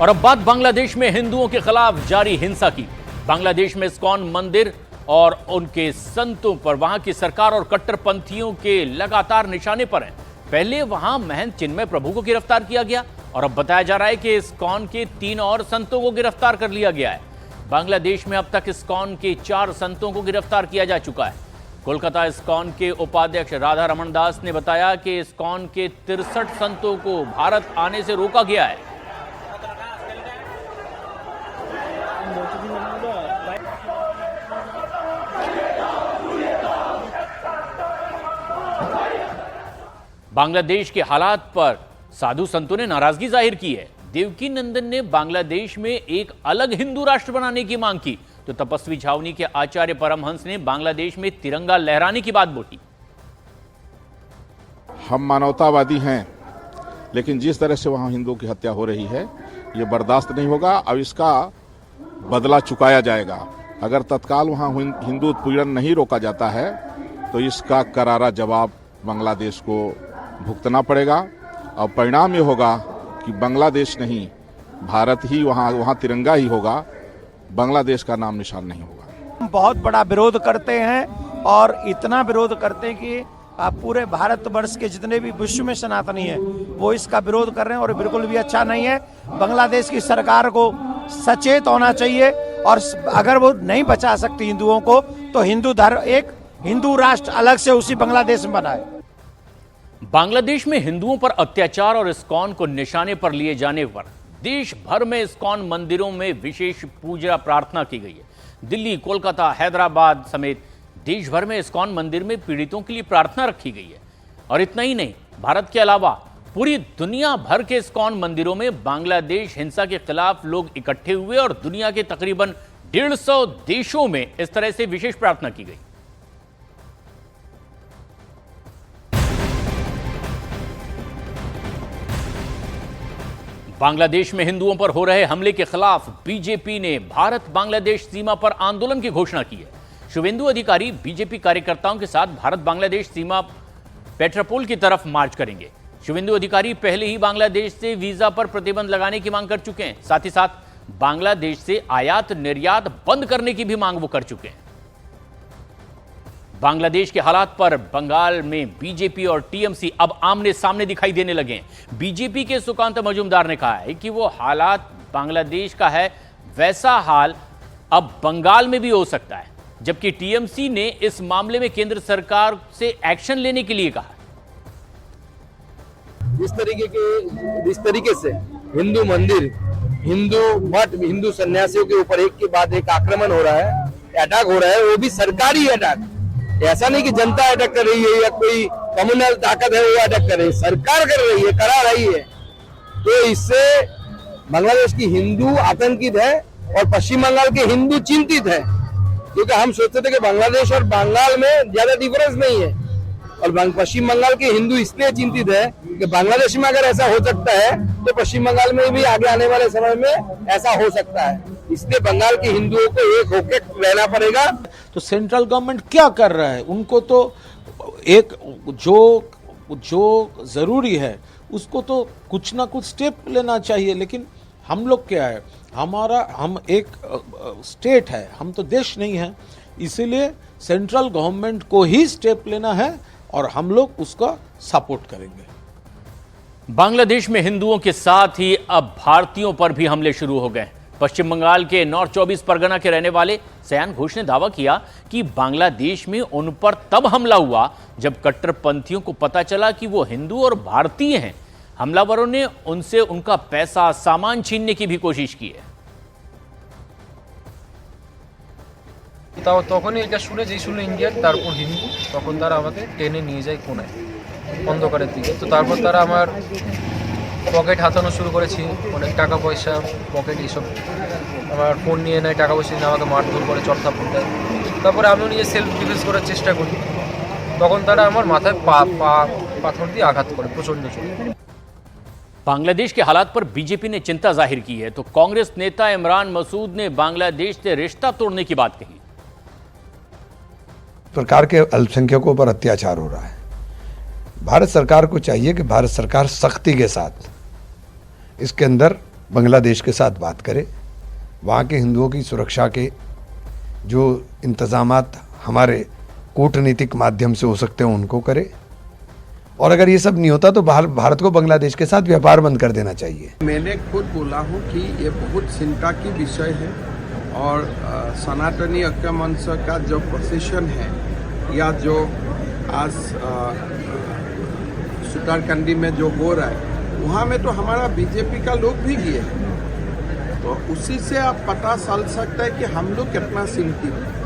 और अब बात बांग्लादेश में हिंदुओं के खिलाफ जारी हिंसा की। बांग्लादेश में इस्कॉन मंदिर और उनके संतों पर वहां की सरकार और कट्टरपंथियों के लगातार निशाने पर हैं। पहले वहां महंत चिन्मय प्रभु को गिरफ्तार किया गया और अब बताया जा रहा है कि इस्कॉन के 3 और संतों को गिरफ्तार कर लिया गया है। बांग्लादेश में अब तक इस्कॉन के 4 संतों को गिरफ्तार किया जा चुका है। कोलकाता इस्कॉन के उपाध्यक्ष राधा रमन दास ने बताया कि इस्कॉन के 63 संतों को भारत आने से रोका गया है। बांग्लादेश के हालात पर साधु संतों ने नाराजगी जाहिर की है। देवकी नंदन ने बांग्लादेश में एक अलग हिंदू राष्ट्र बनाने की मांग की, तो तपस्वी छावनी के आचार्य परमहंस ने बांग्लादेश में तिरंगा लहराने की बात बोली। हम मानवतावादी हैं, लेकिन जिस तरह से वहां हिंदुओं की हत्या हो रही है ये बर्दाश्त नहीं होगा। अब इसका बदला चुकाया जाएगा। अगर तत्काल वहां हिंदू उत्पीड़न नहीं रोका जाता है तो इसका करारा जवाब बांग्लादेश को भुगतना पड़ेगा और परिणाम ये होगा कि बांग्लादेश नहीं, भारत ही वहाँ तिरंगा ही होगा, बांग्लादेश का नाम निशान नहीं होगा। हम बहुत बड़ा विरोध करते हैं और इतना विरोध करते हैं कि पूरे भारतवर्ष के जितने भी विश्व में सनातनी हैं वो इसका विरोध कर रहे हैं और बिल्कुल भी अच्छा नहीं है। बांग्लादेश की सरकार को सचेत होना चाहिए और अगर वो नहीं बचा सकती हिंदुओं को तो हिंदू धर्म एक हिंदू राष्ट्र अलग से उसी बांग्लादेश में बनाए। बांग्लादेश में हिंदुओं पर अत्याचार और इस्कॉन को निशाने पर लिए जाने पर देश भर में इस्कॉन मंदिरों में विशेष पूजा प्रार्थना की गई है। दिल्ली, कोलकाता, हैदराबाद समेत देश भर में इस्कॉन मंदिर में पीड़ितों के लिए प्रार्थना रखी गई है। और इतना ही नहीं, भारत के अलावा पूरी दुनिया भर के इस्कॉन मंदिरों में बांग्लादेश हिंसा के खिलाफ लोग इकट्ठे हुए और दुनिया के तकरीबन 150 देशों में इस तरह से विशेष प्रार्थना की गई। बांग्लादेश में हिंदुओं पर हो रहे हमले के खिलाफ बीजेपी ने भारत बांग्लादेश सीमा पर आंदोलन की घोषणा की है। शुभेंदु अधिकारी बीजेपी कार्यकर्ताओं के साथ भारत बांग्लादेश सीमा पेट्रापोल की तरफ मार्च करेंगे। शुभेंदु अधिकारी पहले ही बांग्लादेश से वीजा पर प्रतिबंध लगाने की मांग कर चुके हैं। साथ ही साथ बांग्लादेश से आयात निर्यात बंद करने की भी मांग वो कर चुके हैं। बांग्लादेश के हालात पर बंगाल में बीजेपी और टीएमसी अब आमने सामने दिखाई देने लगे हैं। बीजेपी के सुकांत मजूमदार ने कहा है कि वो हालात बांग्लादेश का है वैसा हाल अब बंगाल में भी हो सकता है, जबकि टीएमसी ने इस मामले में केंद्र सरकार से एक्शन लेने के लिए कहा। इस तरीके से हिंदू मंदिर, हिंदू मठ, हिंदू सन्यासियों के ऊपर एक के बाद एक आक्रमण हो रहा है, अटैक हो रहा है, वो भी सरकारी अटैक। ऐसा नहीं कि जनता अटैक कर रही है या कोई कम्युनल ताकत है वो अटैक कर रही है, सरकार कर रही है, करा रही है। तो इससे बांग्लादेश की हिंदू आतंकित है और पश्चिम बंगाल के हिंदू चिंतित है, क्योंकि हम सोचते थे कि बांग्लादेश और बंगाल में ज्यादा डिफरेंस नहीं है और पश्चिम बंगाल के हिंदू इसलिए चिंतित है कि बांग्लादेश में अगर ऐसा हो सकता है तो पश्चिम बंगाल में भी आगे आने वाले समय में ऐसा हो सकता है। इसलिए बंगाल के हिंदुओं को एक होकर रहना पड़ेगा। तो सेंट्रल गवर्नमेंट क्या कर रहा है, उनको तो एक जो जरूरी है उसको तो कुछ ना कुछ स्टेप लेना चाहिए। लेकिन हम लोग क्या है, हम एक स्टेट है, हम तो देश नहीं है, इसीलिए सेंट्रल गवर्नमेंट को ही स्टेप लेना है और हम लोग उसका सपोर्ट करेंगे। बांग्लादेश में हिंदुओं के साथ ही अब भारतीयों पर भी हमले शुरू हो गए। पश्चिम बंगाल के नॉर्थ 24 परगना के रहने वाले सयान घोष ने दावा किया कि बांग्लादेश में उन पर तब हमला हुआ जब कट्टरपंथियों को पता चला कि वो हिंदू और भारतीय हैं। हमलावरों ने उनसे उनका पैसा, सामान छीनने की भी कोशिश की है। তখন এটা শুনে যেই শুনলো ইন্ডিয়ার, তারপর হিন্দু, তখন তারা আমাকে টেনে নিয়ে যায় কোনায় অন্ধকারের দিকে। তো তারপর তারা আমার পকেট হাতানো শুরু করেছে, অনেক টাকা পয়সা, পকেট এইসব, আমার ফোন নিয়ে নেয়, টাকা পয়সা নিয়ে আমাকে মারধর করে, চড়থাপ্পড় দেয়। তারপরে আমিও নিজে সেলফ ডিফেন্স করার চেষ্টা করি, তখন তারা আমার মাথায় পাথর দিয়ে আঘাত করে প্রচণ্ড জোরে। बांग्लादेश के हालात पर बीजेपी ने चिंता जाहिर की है, तो कांग्रेस नेता इमरान मसूद ने बांग्लादेश से रिश्ता तोड़ने की बात कही। प्रकार के अल्पसंख्यकों पर अत्याचार हो रहा है। भारत सरकार को चाहिए कि भारत सरकार सख्ती के साथ इसके अंदर बांग्लादेश के साथ बात करे, वहाँ के हिंदुओं की सुरक्षा के जो इंतज़ामात हमारे कूटनीतिक माध्यम से हो सकते हैं उनको करे, और अगर ये सब नहीं होता तो भारत को बांग्लादेश के साथ व्यापार बंद कर देना चाहिए। मैंने खुद बोला हूँ कि ये बहुत चिंता की विषय है और सनातनी ऐक्य मंच का जो पोजीशन है या जो आज सुतारकंडी में जो हो रहा है वहाँ में तो हमारा बीजेपी का लोग भी गए, तो उसी से आप पता चल सकता है कि हम लोग कितना चिंतित हैं।